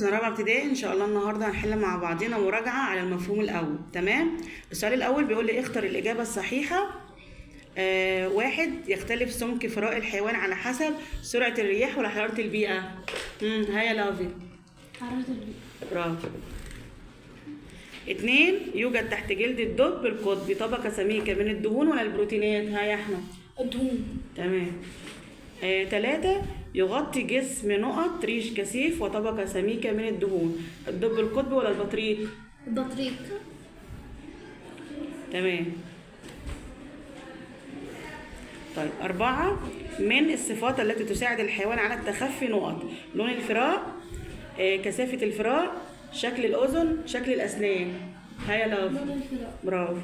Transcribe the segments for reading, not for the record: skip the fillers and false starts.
سنة رابعة ابتدائي. إن شاء الله النهاردة هنحل مع بعضنا مراجعة على المفهوم الأول. تمام. السؤال الأول بيقول لي اختر الإجابة الصحيحة. 1. يختلف سمك فراء الحيوان على حسب سرعة الرياح ولا حرارة البيئة. هيا لافي. حرارة البيئة. برافو. 2. يوجد تحت جلد الدب القطبي طبقة سميكة من الدهون ولا البروتينات. هيا أحمد. الدهون. تمام. 3. يغطي جسم نقط ريش كثيف وطبقة سميكة من الدهون. الدب القطبي ولا البطريق؟ البطريق. تمام. طيب 4. من الصفات التي تساعد الحيوان على التخفي نقط. لون الفراء، كثافة الفراء، شكل الأذن، شكل الأسنان. هيا لاف. لون الفراء. برافو.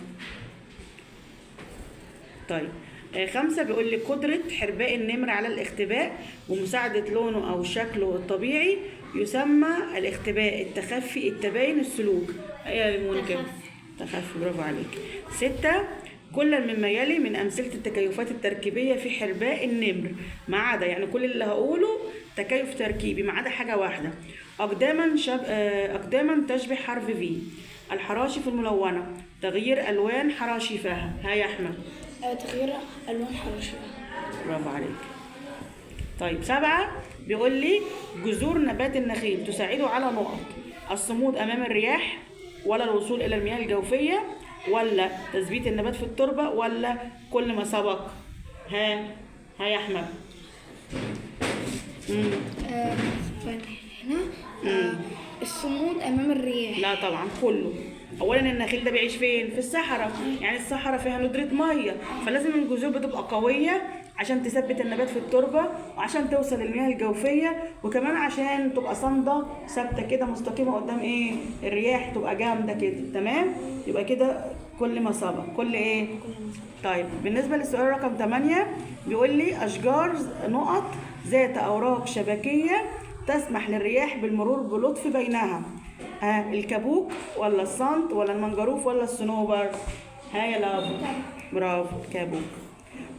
طيب 5 بيقول لي قدرة حرباء النمر على الاختباء ومساعدة لونه أو شكله الطبيعي يسمى الاختباء، التخفي، التباين، السلوك. هيا مونيكا. تخفي. برافو عليك. 6. كل مما يلي من أمثلة التكيفات التركيبية في حرباء النمر ما عدا، يعني كل اللي هقوله تكيف تركيبي ما عدا حاجة واحدة. أقداما تشبه حرف في. الحراشف الملونة، تغيير ألوان حراشفها. هيا أحمد. تغيير ألوان حراشفها. برافو عليك. طيب 7 بيقول لي جذور نبات النخيل تساعده على نقط. الصمود أمام الرياح ولا الوصول إلى المياه الجوفية ولا تثبيت النبات في التربة ولا كل ما سبق. ها يا أحمد. هنا الصمود أمام الرياح. لا طبعا كله. اولا النخيل ده بيعيش فين؟ في الصحراء، يعني الصحراء فيها ندرة ميه، فلازم الجذور بتبقى قويه عشان تثبت النبات في التربه وعشان توصل للمياه الجوفيه، وكمان عشان تبقى صامده ثابته كده مستقيمه قدام ايه؟ الرياح، تبقى جامده كده. تمام. يبقى كده كل ما سبق. كل ايه؟ طيب بالنسبه للسؤال رقم 8 بيقول لي اشجار نقط ذات اوراق شبكيه تسمح للرياح بالمرور بلطف بينها. الكابوك ولا الصنط ولا المنجروف ولا الصنوبر. يا لافا. برافو كابوك.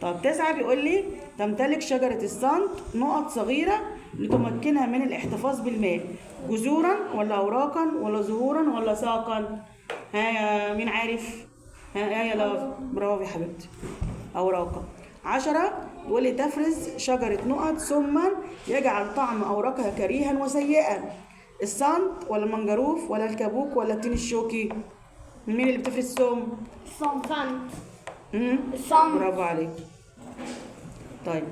طب 9 بيقول لي تمتلك شجرة الصنط نقط صغيرة لتمكنها من الاحتفاظ بالماء. جذورا ولا أوراقا ولا زهورا ولا ساقا. يا مين عارف؟ يا لافا. برافو يا حبيبتي. أوراقا. 10 بيقول لي تفرز شجرة نقط سما يجعل طعم أوراقها كريها وسيئا. الصنط ولا المنجروف ولا الكابوك ولا التين الشوكي. مين اللي بتفرز السم؟ الصمت. الصمت. برافو عليك. طيب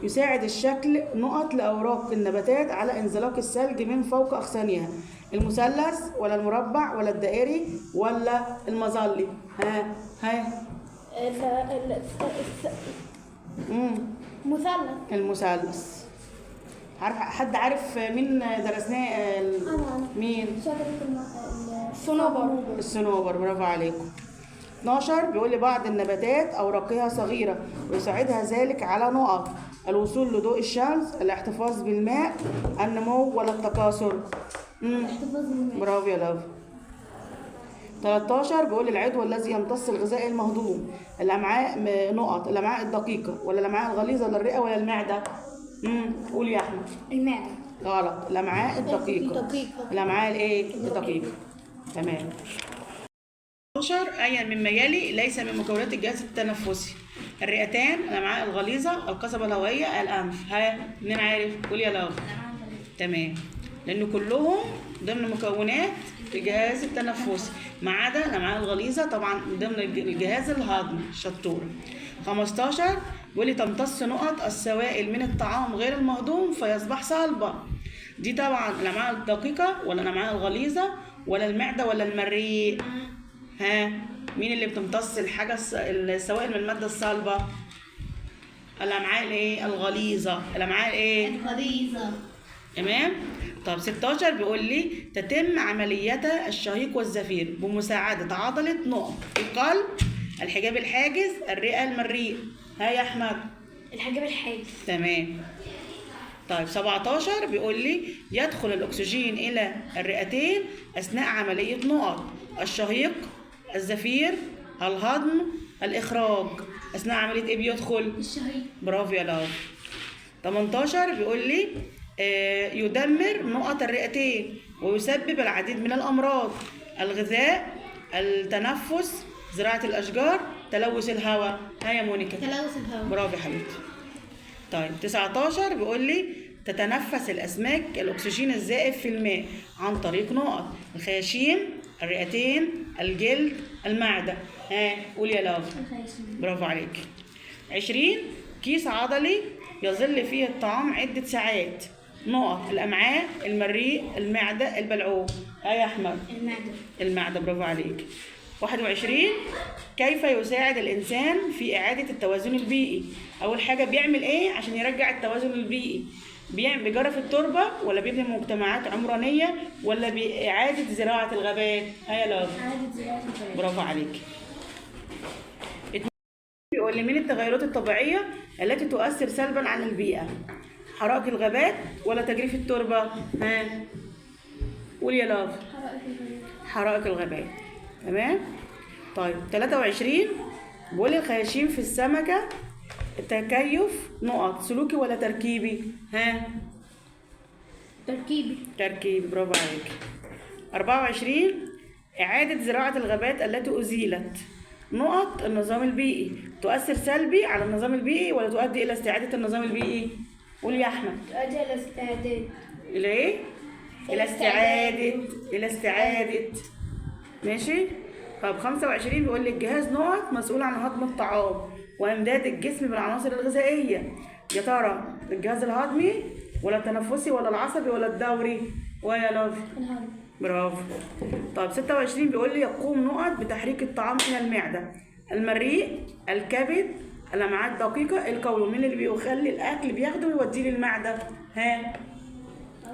يساعد الشكل نقط لأوراق النباتات على انزلاق الثلج من فوق أغصانها. المثلث ولا المربع ولا الدائري ولا المظلي. مثلث. المثلث. عارف حد عارف مين درسناه؟ أنا. مين؟ شجرة الصنوبر. الصنوبر. برافو عليكم. 12 بيقول لي بعض النباتات أوراقها صغيرة ويساعدها ذلك على نقط. الوصول لضوء الشمس، الاحتفاظ بالماء، النمو ولا التكاثر. الاحتفاظ بالماء. برافو يا لاف. 13 بيقول لي العضو الذي يمتص الغذاء المهضوم. الأمعاء نقط. الأمعاء الدقيقة ولا الأمعاء الغليظة ولا الرئة ولا المعدة. قول يا أحمد. المعدة. غلط. الأمعاء الدقيقة. الأمعاء الإيه؟ الدقيقة. تمام. 12 أي مما يلي ليس من مكونات الجهاز التنفسي. الرئتان، الأمعاء الغليظة، القصبة الهوائية، الأنف. مين عارف؟ قول يا لاف. تمام. لأن كلهم ضمن مكونات الجهاز التنفسي ما عدا الأمعاء الغليظة طبعا ضمن الجهاز الهضمي. شطورة. 15 بيقول لي تمتص نقط السوائل من الطعام غير المهضوم فيصبح صلبة. دي طبعا الأمعاء الدقيقة ولا الأمعاء الغليظة ولا المعدة ولا المريء. مين اللي بتمتص الحاجة السوائل من المادة الصلبة؟ الأمعاء الايه؟ الغليظة. الأمعاء الايه؟ الغليظة. تمام. طب 16 بيقول لي تتم عملية الشهيق والزفير بمساعدة عضلة نقط القلب، الحجاب الحاجز، الرئة، المريء. يا أحمد. الحجاب الحاجز. تمام. طيب 17 بيقول لي يدخل الأكسجين إلى الرئتين أثناء عملية نقط الشهيق، الزفير، الهضم، الإخراج. أثناء عملية إيه بيدخل؟ الشهيق. برافو يا لاف. 18 بيقول لي يدمر نقط الرئتين ويسبب العديد من الأمراض: الغذاء، التنفس، زراعة الأشجار، تلوث الهواء. ها يا مونيكا. تلوث الهواء. برافو يا حبيبتي. طيب 19 بيقول لي تتنفس الأسماك الأكسجين الزائف في الماء عن طريق نقط: الخياشيم، الرئتين، الجلد، المعدة. ها قول يا لاف. برافو عليك. 20 كيس عضلي يظل فيه الطعام عدة ساعات: نقط: الأمعاء، المريء، المعدة، البلعوم. ها يا أحمد. المعدة. برافو عليك. 21 كيف يساعد الإنسان في إعادة التوازن البيئي؟ أول حاجة بيعمل إيه عشان يرجع التوازن البيئي؟ بيجرف التربة، ولا بيبني مجتمعات عمرانية، ولا بإعادة زراعة الغابات؟ ها يا لاف. إعادة زراعة الغابات. برافو عليك. بيقول لي من التغيرات الطبيعية التي تؤثر سلبا على البيئة؟ حرائق الغابات ولا تجريف التربة؟ ها قول يا لاف. حرائق الغابات. تمام. طيب 23 بيقول لي الخياشيم في السمكة التكيف نقط: سلوكي ولا تركيبي؟ ها تركيبي. برافو عليك. 24 إعادة زراعة الغابات التي أزيلت نقط: النظام البيئي تؤثر سلبي على النظام البيئي ولا تؤدي إلى استعادة النظام البيئي؟ قول يا أحمد. تؤدي إلى استعادة. إلى إيه؟ إلى استعادة. ماشي؟ طب 25 بيقول لي الجهاز نقط مسؤول عن هضم الطعام وإمداد الجسم بالعناصر الغذائية. يا ترى الجهاز الهضمي ولا التنفسي ولا العصبي ولا الدوري؟ ويا لاف. برافو. طب 26 بيقول لي يقوم نقط بتحريك الطعام إلى المعدة: المريء، الكبد، الأمعاء الدقيقة، القولون. مين اللي بيخلي الأكل بياخده ويوديه للمعدة؟ ها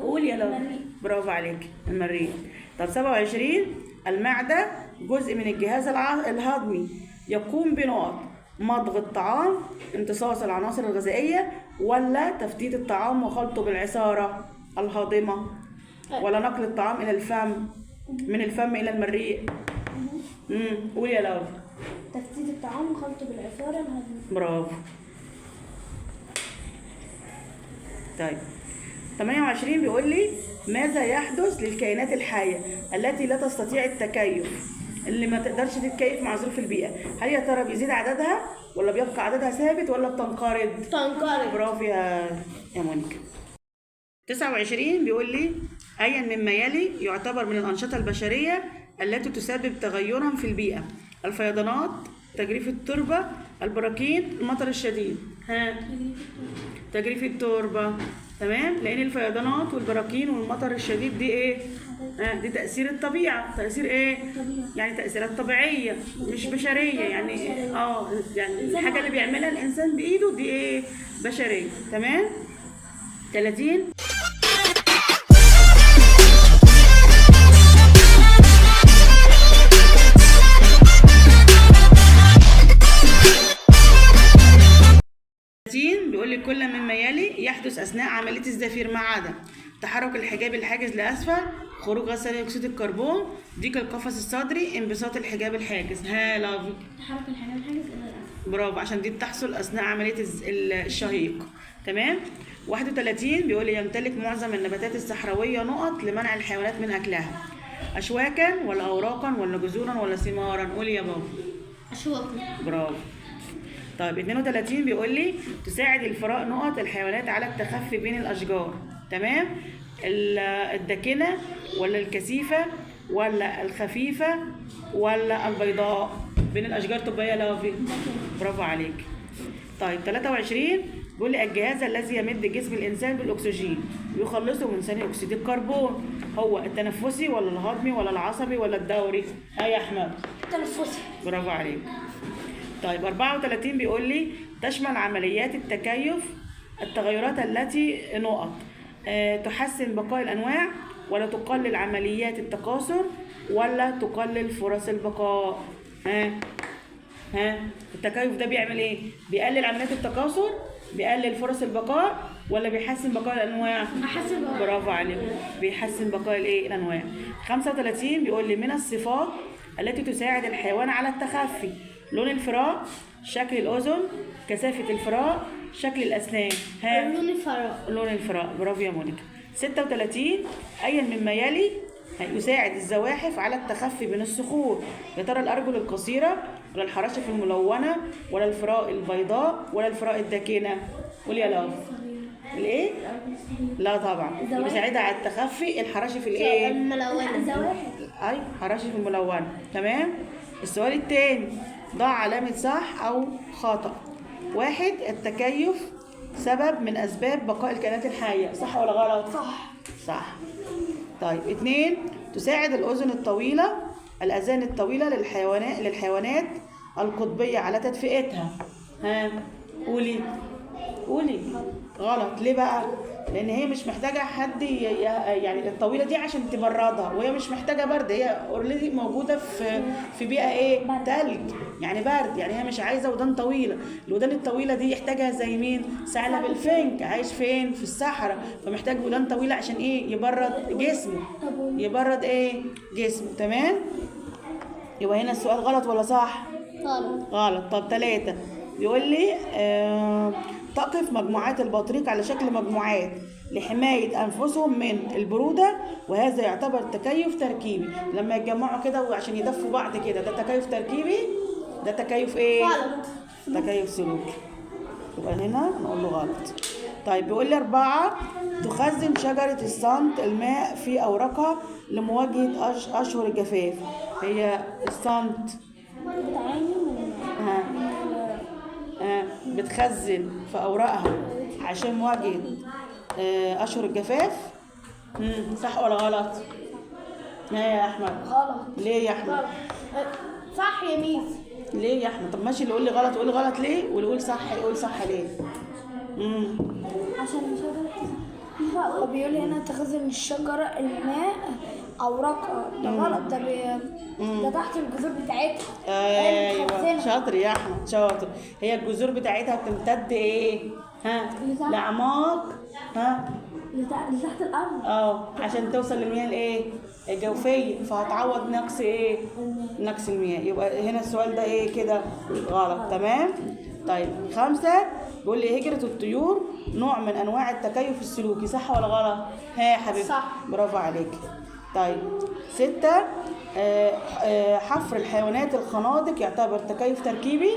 قول يا لاف. برافو عليك. المريء. طب 27 المعدة جزء من الجهاز الهضمي يقوم بنقط: مضغ الطعام، امتصاص العناصر الغذائية، ولا تفتيت الطعام وخلطه بالعصارة الهاضمة، ولا نقل الطعام إلى الفم من الفم إلى المريء؟ قول يا لاف. تفتيت الطعام وخلطه بالعصارة الهاضمة. برافو. طيب 28 بيقول لي ماذا يحدث للكائنات الحية التي لا تستطيع التكيف، اللي ما تقدرش تتكيف مع ظروف البيئة؟ هل يا ترى بيزيد عددها ولا بيبقى عددها ثابت ولا بتنقرض؟ برافو يا مونيكا. 29 بيقول لي أيا مما يلي يعتبر من الأنشطة البشرية التي تسبب تغيرا في البيئة: الفيضانات، تجريف التربة، البراكين، المطر الشديد. ها تجريف التربة. تمام. لأن الفيضانات والبراكين والمطر الشديد دي إيه؟ دي تأثير الطبيعة. تأثير إيه؟ يعني تأثيرات طبيعية مش بشرية. يعني يعني الحاجة اللي بيعملها الإنسان بإيده دي إيه؟ بشرية. تمام. 30 بيقول لي كل مما يلي يحدث أثناء عملية الزفير ما عدا: تحرك الحجاب الحاجز لأسفل، خروج غاز ثاني أكسيد الكربون، ضيق القفص الصدري، انبساط الحجاب الحاجز. ها لافي. تحرك الحجاب الحاجز إلى الأسفل. برافو، عشان دي بتحصل أثناء عملية الشهيق. تمام. 31 بيقول لي يمتلك معظم النباتات الصحراوية نقط لمنع الحيوانات من أكلها: أشواكا ولا أوراقا ولا جذورا ولا ثمارا؟ قولي يا بابا. أشواكا. برافو. طيب 32 بيقول لي تساعد الفراء نقط الحيوانات على التخفي بين الأشجار. تمام. الداكنة ولا الكثيفة ولا الخفيفة ولا البيضاء؟ بين الأشجار تبقى يا لافي. برافو عليك. طيب 23 بيقول لي الجهاز الذي يمد جسم الإنسان بالأكسجين ويخلصه من ثاني أكسيد الكربون هو التنفسي ولا الهضمي ولا العصبي ولا الدوري؟ ها يا أحمد. التنفسي. برافو عليك. طيب 34 بيقول لي تشمل عمليات التكيف التغيرات التي نقط: تحسن بقاء الأنواع ولا تقلل عمليات التكاثر ولا تقلل فرص البقاء؟ ها التكيف ده بيعمل ايه؟ بيقلل عمليات التكاثر، بيقلل فرص البقاء، ولا بيحسن بقاء الانواع؟ بيحسن بقاء. برافو عليك. بيحسن بقاء الايه؟ الانواع. 35 بيقول لي من الصفات التي تساعد الحيوان على التخفي: لون الفراء، شكل الاذن، كثافه الفراء، شكل الاسنان. ها، لون الفراغ. لون الفراء. برافو يا مونيكا. 36 أي مما يلي يساعد الزواحف على التخفي من الصخور؟ يا ترى الأرجل القصيرة ولا الحراشف الملونة ولا الفراء البيضاء ولا الفراء الداكنة؟ قولي يا لاف. الايه؟ لا طبعا، اللي بيساعدها على التخفي الحراشف الايه؟ الملونة. اي حراشف الملونة. تمام. السؤال الثاني، ضع علامة صح أو خطأ. 1 التكيف سبب من أسباب بقاء الكائنات الحية، صح ولا غلط؟ صح. طيب 2 تساعد الأذن الطويلة الأذان الطويلة للحيوانات القطبية على تدفئتها. ها، قولي. غلط. ليه بقى؟ لان هي مش محتاجه حد يعني الطويله دي عشان تبردها، وهي مش محتاجه برد، هي اوريدي موجوده في بيئه ايه؟ تلج، يعني برد، يعني هي مش عايزه ودان طويله. الودان الطويله دي يحتاجها زي مين؟ ثعلب الفنك عايش فين؟ في الصحراء، فمحتاج ودان طويله عشان ايه؟ يبرد جسمه. يبرد ايه؟ جسمه. تمام. يبقى هنا السؤال غلط ولا صح؟ غلط. طب 3 بيقول لي تقف مجموعات البطريق على شكل مجموعات لحماية أنفسهم من البرودة، وهذا يعتبر تكيف تركيبي. لما يتجمعوا كده وعشان يدفوا بعض كده، ده تكيف تركيبي؟ ده تكيف ايه؟ تكيف سلوكي. يبقى هنا نقول له غلط. طيب بيقول لي 4 تخزن شجرة الصمت الماء في أوراقها لمواجهة أشهر الجفاف. هي الصمت بتخزن في أوراقها عشان مواجهة أشهر الجفاف. صح ولا غلط؟ يا أحمد. غلط. ليه يا أحمد؟ صح يا ميس. ليه يا أحمد؟ طب ماشي، اللي يقول لي غلط يقول غلط ليه، واللي يقول صح يقول صح ليه؟ عشان الشجرة بيقول لي هنا تخزن الشجرة الماء أوراقها. ده غلط. ده تحت الجذور بتاعتها. ايوه شاطر يا احمد، شاطر. هي الجذور بتاعتها بتمتد ايه؟ ها، لاعماق لتحت الأرض. عشان توصل للمياه الايه؟ الجوفيه، فهتعوض نقص ايه؟ نقص المياه. يبقى هنا السؤال ده ايه كده؟ غلط. تمام. طيب 5 بيقول لي هجرة الطيور نوع من انواع التكيف السلوكي، صح ولا غلط؟ ها يا حبيبتي. صح. برافو عليك. طيب 6 حفر الحيوانات الخنادق يعتبر تكيف تركيبي.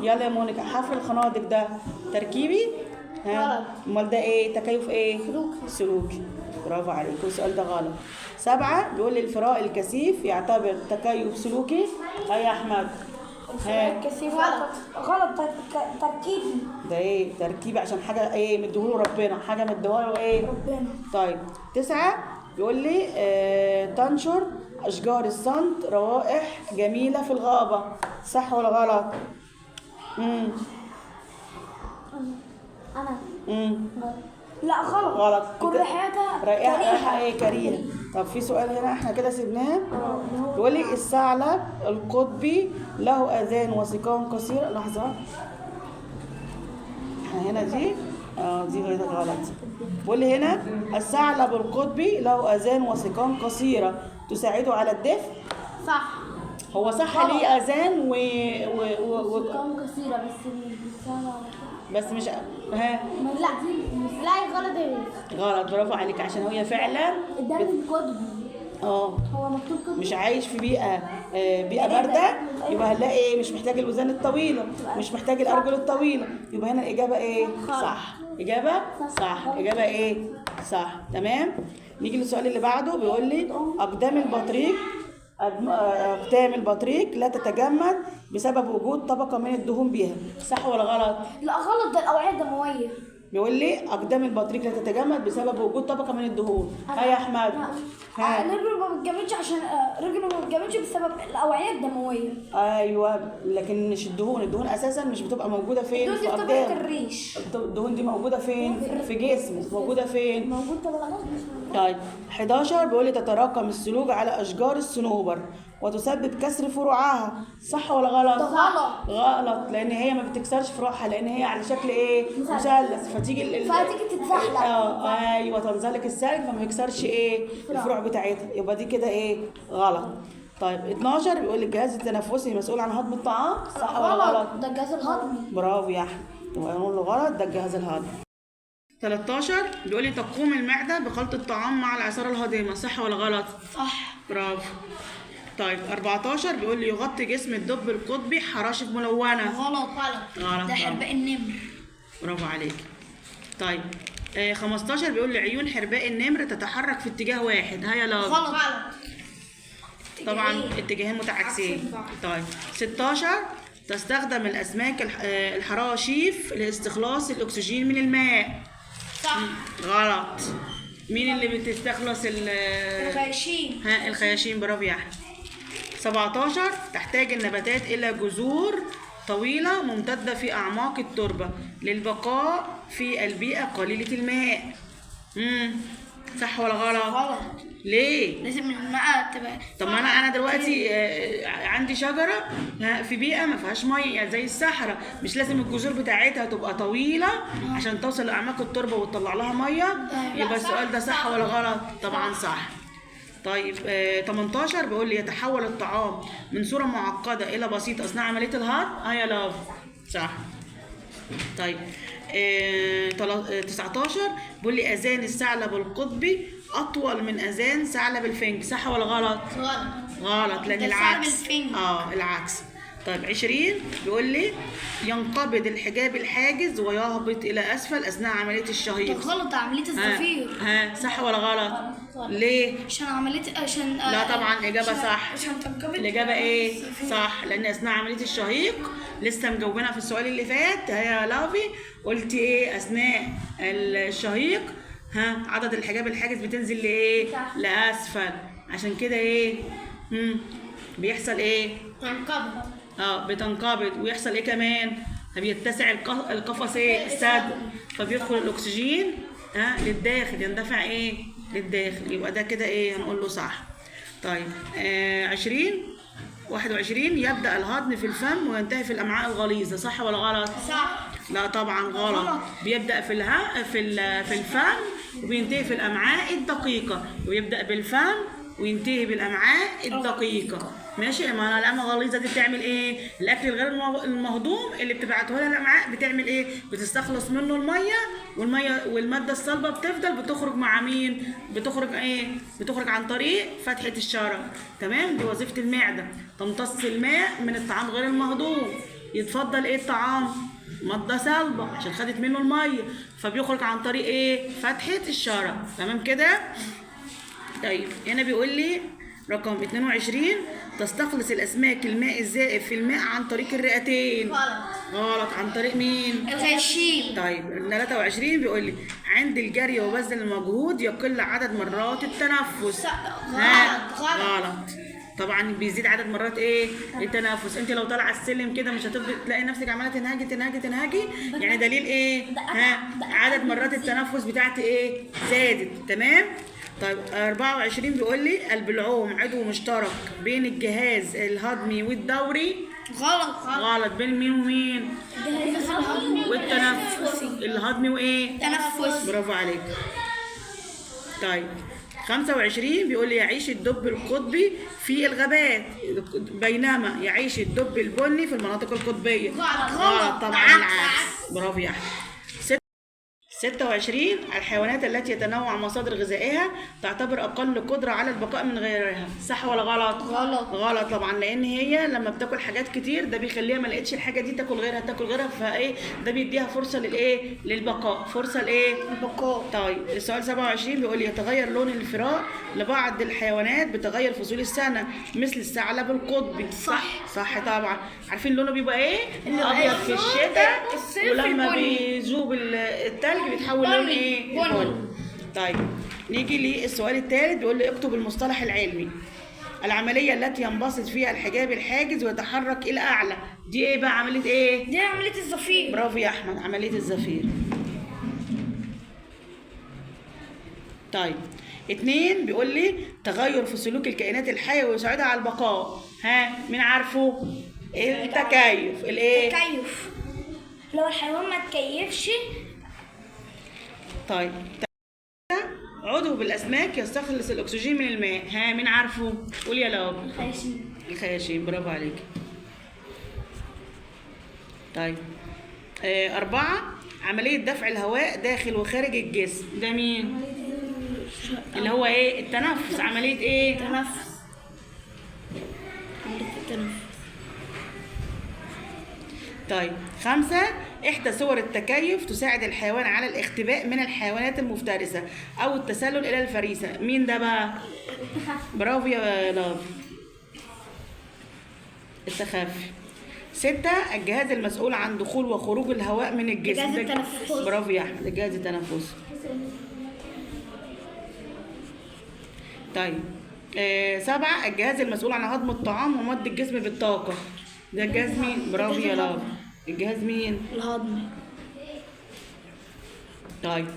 يلا يا مونيكا، حفر الخنادق ده تركيبي؟ ها، امال ده ايه؟ تكيف ايه؟ سلوكي. برافو عليك، والسؤال ده غلط. 7 بيقول لي الفراء الكثيف يعتبر تكيف سلوكي. هيا يا احمد. الكثيف غلط. تركيبي. ده ايه؟ تركيبي عشان حاجه ايه؟ مديهوله ربنا، حاجه مديهوله ايه؟ ربنا. طيب 9 بيقول لي تنشر اشجار الصمت روائح جميله في الغابه، صح ولا غلط؟ أنا. لا غلط. غلط. كل ريحتها رائحة ايه؟ كريهة. طب في سؤال هنا احنا كده سيبناه. بيقول لي الثعلب القطبي له اذان وسيقان قصيرة. لحظة، احنا هنا دي دي غلط. بيقول لي هنا الثعلب القطبي له اذان وسيقان قصيرة تساعده على الدفء. صح. هو صح ليه اذان كم كثيرة بس مش لا غلط يا ميس. غلط. برافو عليك، عشان هي فعلا ده القطبي. هو مكتوب قطبي. مش عايش في بيئة باردة، يبقى هنلاقي ايه؟ مش محتاج الوزان الطويلة، مش محتاج الأرجل الطويلة. يبقى هنا الإجابة ايه؟ صح. إجابة صح. إجابة ايه؟ صح. تمام. نيجي للسؤال اللي بعده. بيقول لي أقدام البطريق لا تتجمد بسبب وجود طبقة من الدهون بها، صح ولا غلط؟ لا غلط، ده الأوعية الدموية. بيقول لي أقدام البطريق لا تتجمد بسبب وجود طبقة من الدهون. ها يا أحمد. رجله ما بتجمدش عشان رجله ما بتجمدش بسبب الأوعية الدموية. ايوه، لكن مش الدهون اساسا مش بتبقى موجوده فين؟ الدهون دي بتبقى في الريش. الدهون دي موجوده فين؟ في جسمك. موجوده فين؟ موجود طبعا. طيب 11 بيقول لي تتراكم الثلوج على اشجار الصنوبر وتسبب كسر فروعها، صح ولا غلط؟ غلط. غلط، لان هي ما بتكسرش فروعها، لان هي على شكل ايه؟ مثلث، فتيجي تتزحلق. ايوه، تنزلق السلك فما يكسرش ايه؟ الفروع بتاعتها. يبقى دي كده ايه؟ غلط. طيب 12 بيقول لي الجهاز التنفسي مسؤول عن هضم الطعام، صح ولا غلط؟ ده الجهاز الهضمي. برافو يا احمد، يبقى نقول له غلط، ده الجهاز الهضمي. 13 بيقول لي تقوم المعده بخلط الطعام مع العصاره الهاضمه، صح ولا غلط؟ صح. برافو. طيب 14 بيقول لي يغطي جسم الدب القطبي حراشف ملونه. غلط. غلط. ده حرباء النمر. برافو عليك. طيب 15 بيقول لي عيون حرباء النمر تتحرك في اتجاه واحد، ها يا لاف؟ غلط. طبعا اتجاهين متعاكسين. طيب 16 تستخدم الاسماك الحراشيف لاستخلاص الاكسجين من الماء. صح. غلط. مين اللي بتستخلص الخياشيم. ها الخياشيم، برافو يا احمد. 17 تحتاج النباتات الى جذور طويلة ممتدة في أعماق التربة للبقاء في البيئة قليلة الماء. صح ولا غلط؟ غلط. ليه؟ لازم الماء تبقى. طب ما انا دلوقتي عندي شجره في بيئه ما فيهاش ميه، يعني زي الصحراء، مش لازم الجذور بتاعتها تبقى طويله عشان توصل لاعماق التربه وتطلع لها ميه؟ يبقى السؤال ده صح ولا غلط؟ طبعا صح. طيب 18 بيقول لي يتحول الطعام من صوره معقده الى بسيطه اثناء عمليه الهضم، يا لاف؟ صح. طيب 19 بيقول لي اذان الثعلب القطبي اطول من اذان ثعلب الفنج، صح ولا غلط؟ غلط لان العكس. العكس. طيب 20 بيقول لي ينقبض الحجاب الحاجز ويهبط الى اسفل اثناء عمليه الشهيق. غلط. عمليه الزفير. صح ولا غلط؟ ليه؟ عشان لا طبعا اجابه صح. عشان تنقبض. الاجابه ايه؟ صح، لان اثناء عمليه الشهيق لسه مجاوبينها في السؤال اللي فات يا لافي. قلت ايه اثناء الشهيق؟ عدد الحجاب الحاجز بتنزل لايه؟ لاسفل. عشان كده ايه بيحصل ايه؟ تنقبض. بتنقبض. ويحصل ايه كمان؟ بيتسع القفص الثدي، فبيدخل الاكسجين للداخل، يندفع ايه؟ للداخل. يبقى ده كده ايه؟ هنقول له صح. طيب 21 يبدأ الهضم في الفم وينتهي في الأمعاء الغليظة، صح ولا غلط؟ صح. لا طبعا غلط. بيبدأ في الفم وبينتهي في الأمعاء الدقيقة، ويبدأ بالفم وينتهي بالأمعاء الدقيقة. ماشي. ما الأمعاء الغليظة دي بتعمل ايه؟ الأكل الغير المهضوم اللي بتبعته لها الأمعاء بتعمل ايه؟ بتستخلص منه المية والمادة الصلبة بتخرج مع مين؟ بتخرج ايه؟ بتخرج عن طريق فتحة الشرج. تمام؟ دي وظيفة المعدة، تمتص الماء من الطعام غير المهضوم. يتفضل ايه الطعام؟ مادة صلبة عشان خدت منه المية، فبيخرج عن طريق ايه؟ فتحة الشرج. تمام كده؟ طيب هنا بيقول لي رقم 22 تستخلص الأسماك الماء الزائد في الماء عن طريق الرئتين. غلط. عن طريق مين؟ الخياشيم. طيب 23 بيقول لي عند الجري وبذل المجهود يقل عدد مرات التنفس. غلط. طبعا بيزيد عدد مرات ايه؟ التنفس. انت لو طالعه السلم كده مش هتفضل تلاقي نفسك عماله تنهجي، يعني دليل ايه؟ عدد مرات التنفس بتاعتي ايه؟ زادت. تمام. طيب 24 بيقول لي البلعوم عضو مشترك بين الجهاز الهضمي والدوري. غلط. بين مين ومين؟ الجهاز الهضمي والتنفسي. الهضمي وايه؟ تنفس. برافو عليك. طيب 25 بيقول لي يعيش الدب القطبي في الغابات بينما يعيش الدب البني في المناطق القطبية. غلط. طبعا العكس. برافو يا احمد. 26 الحيوانات التي يتنوع مصادر غذائها تعتبر أقل قدرة على البقاء من غيرها، صح ولا غلط؟ غلط طبعا، لأن هي لما بتاكل حاجات كتير ده بيخليها ما لقيتش الحاجة دي تاكل غيرها فإيه ده بيديها فرصة للإيه؟ للبقاء، فرصة لإيه؟ البقاء. طيب السؤال 27 بيقول يتغير لون الفراء لبعض الحيوانات بتغير فصول السنة مثل الثعلب القطبي. صح طبعا. عارفين لونه بيبقى إيه؟ أبيض في الشتاء ولما بيذوب التلج بيتحول لون ايه؟ بني. طيب نيجي للسؤال الثالث بيقول لي اكتب المصطلح العلمي. العملية التي ينبسط فيها الحجاب الحاجز ويتحرك إلى أعلى، دي إيه بقى؟ عملية إيه؟ دي عملية الزفير. برافو يا أحمد، عملية الزفير. طيب 2 بيقول لي تغير في سلوك الكائنات الحية ويساعدها على البقاء. مين عارفه؟ التكيف. الإيه؟ التكيف. لو الحيوان ما تكيفش. طيب عضو ميكروب الاسماك يستخلص الاكسجين من الماء؟ ها مين عارفه؟ قول يا لاب. الخياشيم، برافو عليك. طيب 4 عملية دفع الهواء داخل وخارج الجسم، ده مين؟ اللي هو ايه؟ التنفس. عملية ايه؟ تنفس. عملية التنفس. طيب 5 إحدى صور التكيف تساعد الحيوان على الاختباء من الحيوانات المفترسة أو التسلل إلى الفريسة، مين ده بقى؟ برافو يا لاب. التخفي. 6 الجهاز المسؤول عن دخول وخروج الهواء من الجسم، الجهاز التنفسي. برافو يا أحمد، الجهاز التنفسي. طيب 7 الجهاز المسؤول عن هضم الطعام ومد الجسم بالطاقة، ده الجهاز مين؟ برافو يا لاب. الجهاز مين؟ الهضم. طيب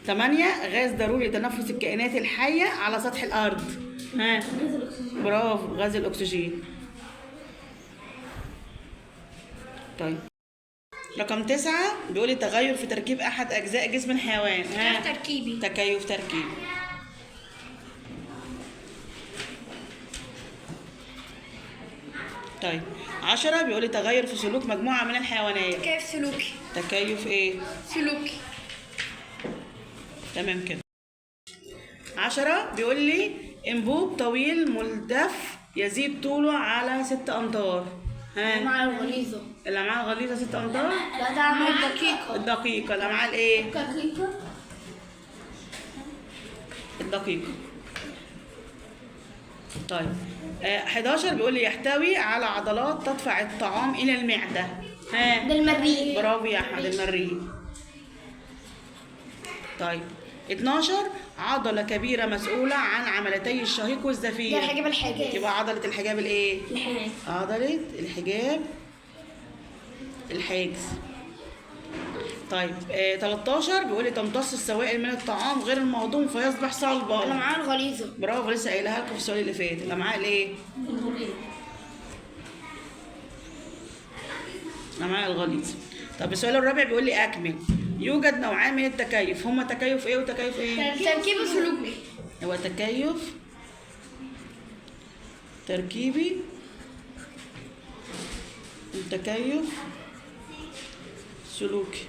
8 غاز ضروري لتنفس الكائنات الحية على سطح الأرض، ها برافو، غاز الأكسجين. طيب رقم 9 بيقول تغير في تركيب أحد أجزاء جسم الحيوان، ها تركيبي. تكيف تركيبي. طيب 10 بيقول تغير في سلوك مجموعة من الحيوانات، تكيف سلوكي. تكيف ايه؟ سلوكي. تمام كده. 10 بيقول لي انبوب طويل ملتف يزيد طوله على 6 أمتار، ها الأمعاء الغليظة. الأمعاء الغليظة 6 أمتار. لا ده أمعاء الدقيقة. الدقيقة، الأمعاء الايه؟ دقيقة. الدقيقة. طيب 11 بيقول لي يحتوي على عضلات تدفع الطعام إلى المعدة، ها ده المريء. برافو يا أحمد، المريء. طيب 12 عضلة كبيرة مسؤولة عن عملتي الشهيق والزفير، ده الحجاب الحاجز. يبقى عضلة الحجاب الايه؟ الحاجز. عضلة الحجاب الحاجز. طيب 13 بيقول لي تمتص السوائل من الطعام غير المهضوم فيصبح صلبا، الأمعاء الغليظة. برافو، لسه قايلها لكم في السؤال اللي فات. الامعاء الايه؟ الامعاء الغليظة. طب السؤال الرابع بيقول لي اكمل. يوجد نوعان من التكيف، هما تكيف ايه وتكيف ايه؟ تركيب سلوكي. هو تكيف تركيبي وتكيف سلوكي،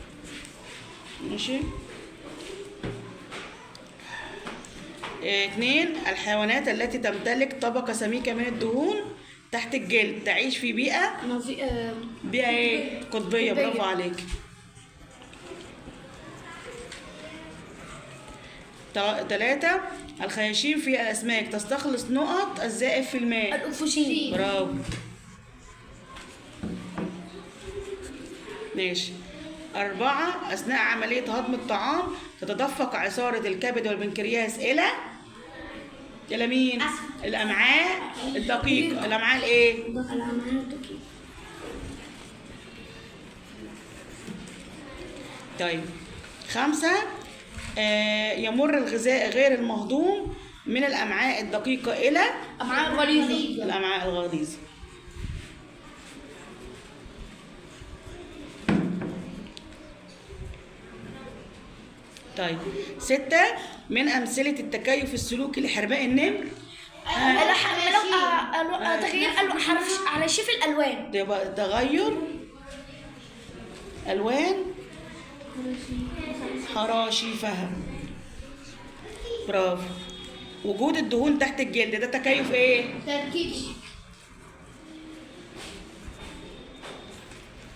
ماشي. 2 الحيوانات التي تمتلك طبقة سميكة من الدهون تحت الجلد تعيش في بيئة بيئة ايه؟ قطبية، برافو عليك. 3 الخياشيم في الأسماك تستخلص نقط الزائف في الماء، الأنفوشين. برافو، ماشي. 4 أثناء عملية هضم الطعام تتدفق عصارة الكبد والبنكرياس إلى مين؟ الأمعاء الدقيقة، الأمعاء الإيه؟ الأمعاء الدقيقة. طيب 5 يمر الغذاء غير المهضوم من الأمعاء الدقيقة إلى الأمعاء الغليظة. الأمعاء الغليظة. طيب 6 من أمثلة التكيف السلوكي لحرباء النمر، تغيير على شيف الألوان. يبقى تغير ألوان حراشيفها، برافو. وجود الدهون تحت الجلد ده تكيف ايه؟ تركيب.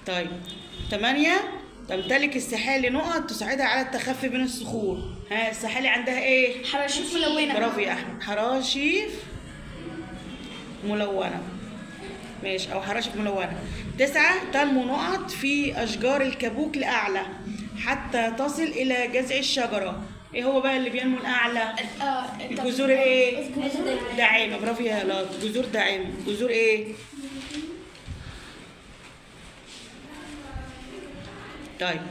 طيب 8 تمتلك السحالي نقط تساعدها على التخفي من الصخور، ها السحالي عندها ايه؟ حراشيف ملونة. برافو يا احمد، حراشيف ملونة، ماشي، او حراشف ملونة. 9 تنمو نقط في اشجار الكبوك لاعلى حتى تصل الى جذع الشجرة، ايه هو بقى اللي بينمو الاعلى؟ الجذور ايه؟ داعمة، برافو يا هلا، جذور داعمة، جذور ايه؟ طيب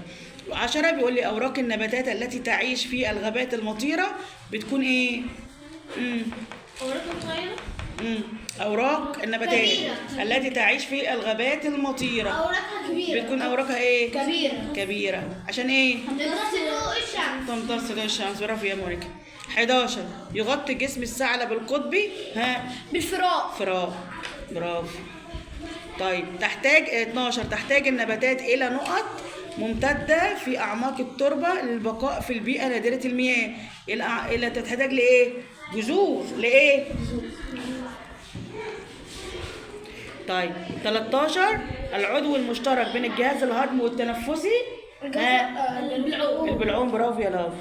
10 بيقول لي اوراق النباتات التي تعيش في الغابات المطيرة بتكون ايه؟ أوراق صغيرة. اوراق النباتات التي تعيش في الغابات المطيرة أوراقها كبيرة. بتكون اوراقها ايه؟ كبيرة. كبيرة، عشان ايه؟ تمتص ضوء الشمس. تمتص ضوء الشمس، برافو يا مونيكا. 11 يغطي جسم الثعلب القطبي بالفراء. فراغ. برافو. طيب تحتاج 12 تحتاج النباتات إلى نقط ممتدة في أعماق التربة للبقاء في البيئة نادرة المياه. إلى تحتاج لإيه؟ جذور. لإيه؟ طيب 13 العضو المشترك بين الجهاز الهضمي والتنفسي البلعوم. برافو يا لاف.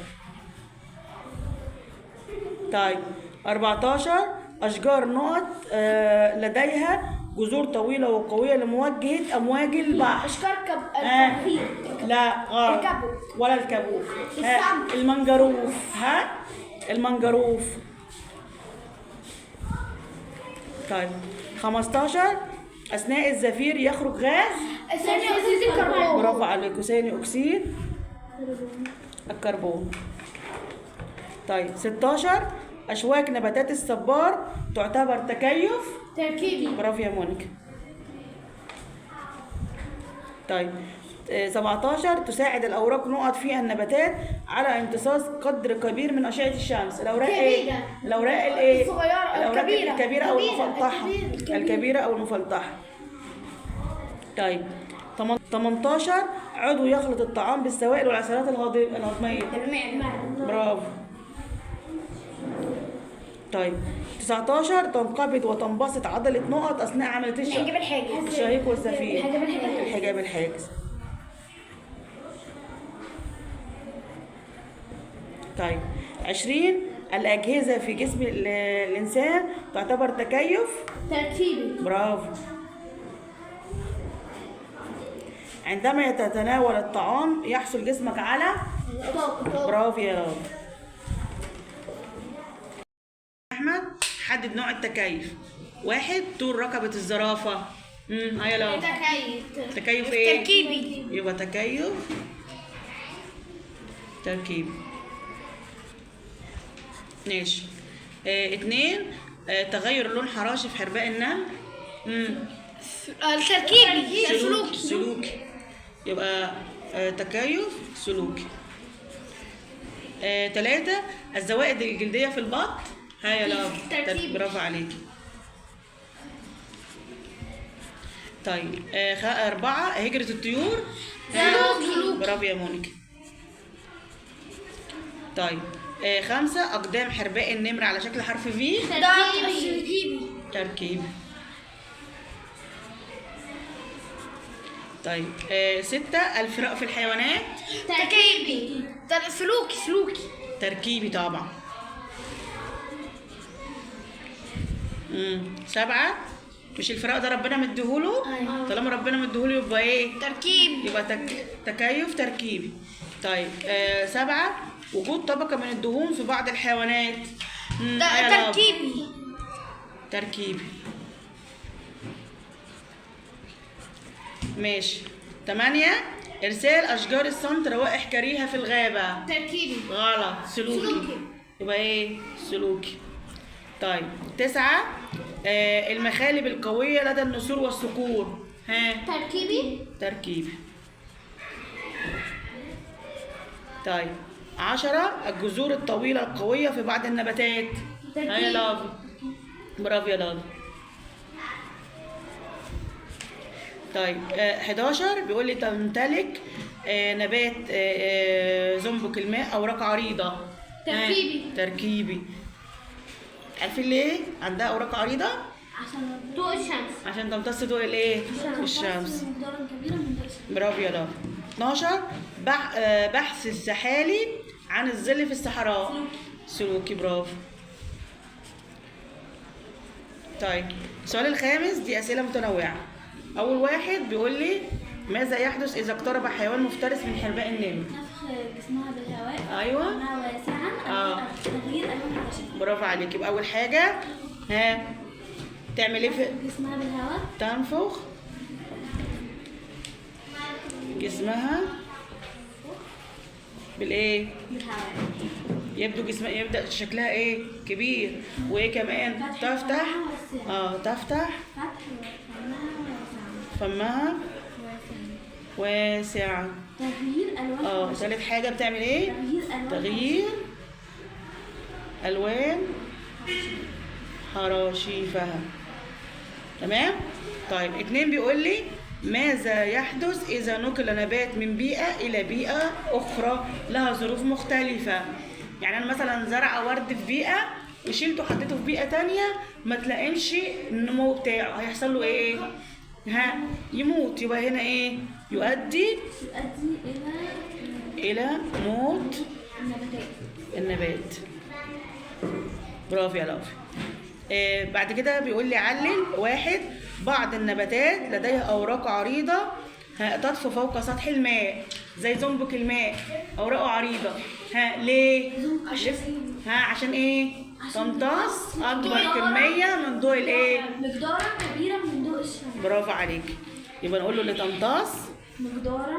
طيب 14 أشجار نقط لديها جذور طويلة وقوية لمواجهة أمواج البحر. اشكار لا غلط. الكبوت. ولا الكبوت. السمك. المنجروف. المنجروف. طيب 15 أثناء الزفير يخرج غاز ثاني اكسيد الكربون. برافو عليكم، ثاني أكسيد الكربون. طيب 16 أشواك نباتات الصبار تعتبر تكيف تركيبي. برافو يا مونيكا. طيب 17 تساعد الأوراق نقط في النباتات على امتصاص قدر كبير من أشعة الشمس. الأوراق إيه؟ الأوراق الإيه؟ الصغيرة. الأوراق الكبيرة. الكبيرة أو الكبيرة. المفلطحة. الكبيرة أو المفلطحة. طيب 18 عضو يخلط الطعام بالسوائل والعسلات الهضمية. برافو. طيب 19 تنقبض وتنبسط عضلة نقط أثناء عملية الحجاب الحاجز. الشهيق والزفير. الحجاب الحاجز. الحجاب الحاجز. طيب 20 الأجهزة في جسم الإنسان تعتبر تكيف تركيبي. برافو. عندما تتناول الطعام يحصل جسمك على برافو يا رب. أحمد حدد نوع التكيف. 1 طول رقبة الزرافة. هيا لو تكيف ايه؟ تركيبي. يبقى تكيف تركيبي. ماشي. 2 تغير لون حراشي في حرباء النمل. التركيبي. سلوكي. يبقى تكيف سلوكي. 3 الزوائد الجلدية في البط. هيا لا تركيبي. برافو عليكي. طيب 4 هجرة الطيور. سلوكي. برافو يا مونيكا. طيب 5 أقدام حرباء النمر على شكل حرف في. تركيبي. طيب 6 الفراء في الحيوانات. تركيبي. سلوكي. تركيبي طبعا. 7 مش الفراء ده ربنا مديهوله. طالما ربنا مديهوله يبقى ايه؟ تركيبي. يبقى تكيف تركيبي. طيب 7 وجود طبقة من الدهون في بعض الحيوانات. تركيبي. ماشي. 8 إرسال أشجار الصمت روائح كريهة في الغابة. تركيبي. غلط. سلوكي. يبقى ايه؟ سلوكي. طيب 9 المخالب القوية لدى النسور والصقور. تركيبي. طيب 10 الجذور الطويلة القوية في بعض النباتات. هيا لافي. برافو يا لافي. طيب 11 بيقول لي تمتلك نبات زنبق الماء أوراق عريضة. تركيبي. عارفين ليه عندها أوراق عريضة؟ عشان ضوء الشمس. عشان تمتص ضوء الايه؟ الشمس. برافو يا لافي. 12 بحث السحالي عن الظل في الصحراء. سلوكي. برافو. طيب السؤال الخامس دي أسئلة متنوعة. أول واحد بيقول لي ماذا يحدث إذا اقترب حيوان مفترس من حرباء النمل؟ نفخ جسمها بالهواء. أيوه. واسعا. تغيير ألوان البشرة. برافو عليك. يبقى أول حاجة تعمل إيه في جسمها بالهواء. تنفخ جسمها بالإيه؟ بالهواء. يبدأ شكلها إيه؟ كبير. وإيه كمان؟ تفتح تفتح فتح فمها واسعة. تغيير ألوان البشرة. ثالث حاجة بتعمل ايه؟ تغيير ألوان تغيير ألوان حراشيفها. تمام. طيب 2 بيقول لي ماذا يحدث إذا نقل نبات من بيئة إلى بيئة أخرى لها ظروف مختلفة؟ يعني أنا مثلا زرع ورد في بيئة وشيلته وحطيته في بيئة تانية ما تلاقيش النمو بتاعه، هيحصل له إيه؟ يموت. يبقى هنا إيه؟ يؤدي إلى موت النبات. برافو يا لافي. بعد كده بيقول لي علل. 1 بعض النباتات لديها أوراق عريضة تطفو فوق سطح الماء زي زنبق الماء، أوراقه عريضة. ليه؟ عشان إيه؟ تمتص أكبر كمية من ضوء الإيه؟ مقدارا كبيرا من ضوء الشمس. برافو عليك. يبقى نقول له لتمتص مقدارا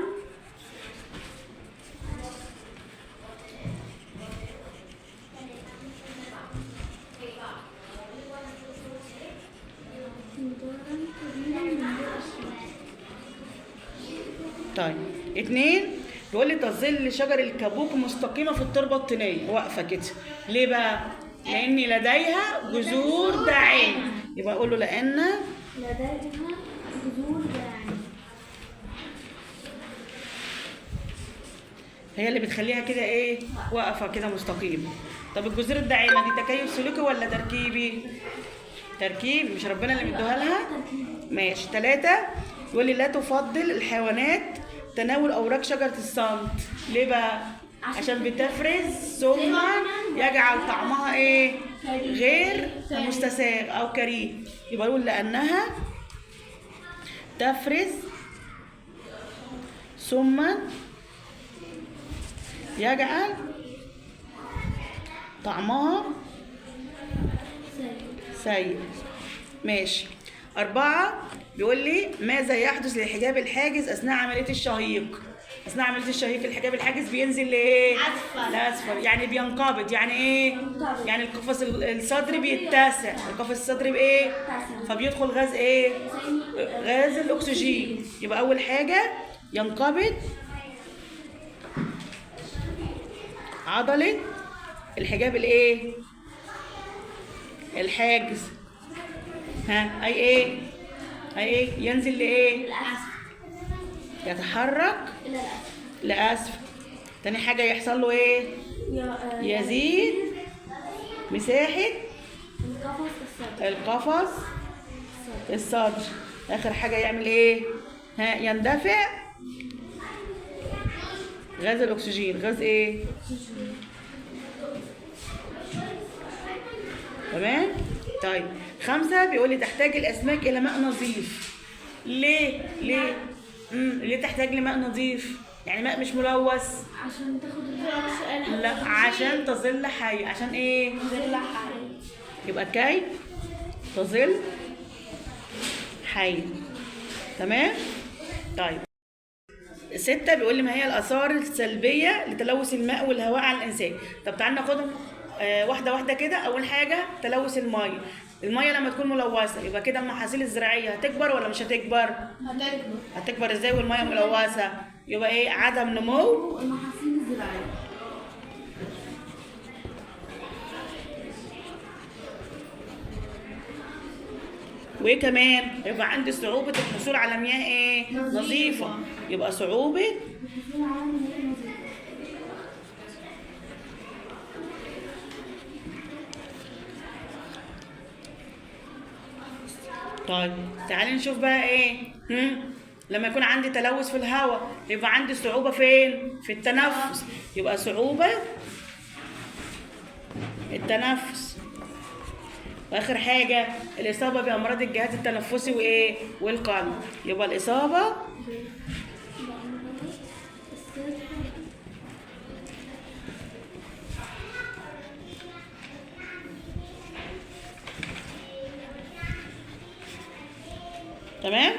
طيب 2 بيقول لي تظل شجر الكابوك مستقيمة في التربة الطينية واقفة كده. ليه بقى؟ لأن لديها جذور داعمة. يبقى أقول له لأن لديها جذور داعمة. هي اللي بتخليها كده إيه؟ واقفة كده مستقيمة. طب الجذور الداعمة دي تكيف سلوكي ولا تركيبي؟ تركيبي، مش ربنا اللي مديها لها؟ ماشي. 3 يقول لي لا تفضل الحيوانات تناول أوراق شجرة الصمت. ليه بقى؟ عشان بتفرز سما يجعل طعمها إيه؟ غير مستساغ أو كريه. يبقى نقول لأنها تفرز سما يجعل طعمها سيء. ماشي. 4 بيقول لي ماذا يحدث للحجاب الحاجز أثناء عملية الشهيق؟ أثناء عملية الشهيق الحجاب الحاجز بينزل لإيه؟ لأسفل. يعني بينقبض. يعني إيه؟ يعني القفص الصدري بيتسع. القفص الصدري بإيه؟ فبيدخل غاز إيه؟ غاز الأكسجين. يبقى أول حاجة ينقبض عضلة الحجاب الإيه؟ الحاجز. أي إيه؟ أي إيه؟ ينزل لإيه؟ يتحرك لأسفل. تاني حاجة يحصل له إيه؟ يزيد مساحة القفص الصدري. آخر حاجة يعمل إيه؟ يندفع غاز الأكسجين. غاز إيه؟ تمام؟ طيب 5 بيقول لي تحتاج الأسماك إلى ماء نظيف. ليه؟ ليه تحتاج لماء نظيف؟ يعني ماء مش ملوث. عشان تاخد الفرص. لا، عشان تظل حية. عشان ايه؟ تظل حية. يبقى كي تظل حية. تمام؟ طيب 6 بيقول لي ما هي الآثار السلبية لتلوث الماء والهواء على الإنسان؟ طب تعالى ناخدهم واحدة واحدة كده. أول حاجة تلوث المية. المية لما تكون ملوثة يبقى كده المحاصيل الزراعية هتكبر ولا مش هتكبر؟ هتكبر ازاي والمية ملوثة؟ يبقى ايه؟ عدم نمو المحاصيل الزراعية. وايه كمان؟ يبقى عندي صعوبة الحصول على مياه ايه؟ نظيفة. يبقى صعوبة طيب تعالي نشوف بقى ايه. لما يكون عندي تلوث في الهواء يبقى عندي صعوبة فين؟ في التنفس. يبقى صعوبة التنفس. واخر حاجة الإصابة بأمراض الجهاز التنفسي وايه؟ والقلب. يبقى الإصابة تمام؟